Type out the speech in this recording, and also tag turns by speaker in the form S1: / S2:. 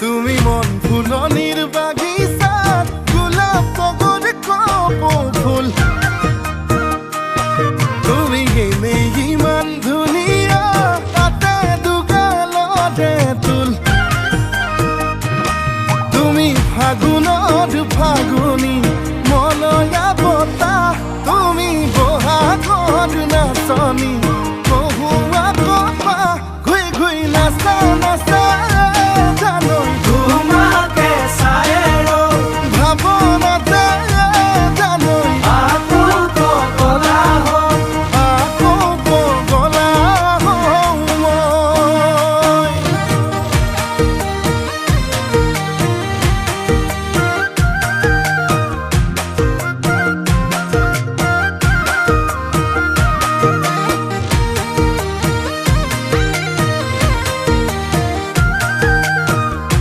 S1: তুমি মন ফুলনিৰ বাগিচাত গোলাপ তগৰ কপৌ ফুল তুমি এনেই ইমান ধুনীয়া তাতে দুগালতে তুল তুমি ফাগুনত ফাগুনী মলয়া বতাহ তুমি বহাগত নাচনী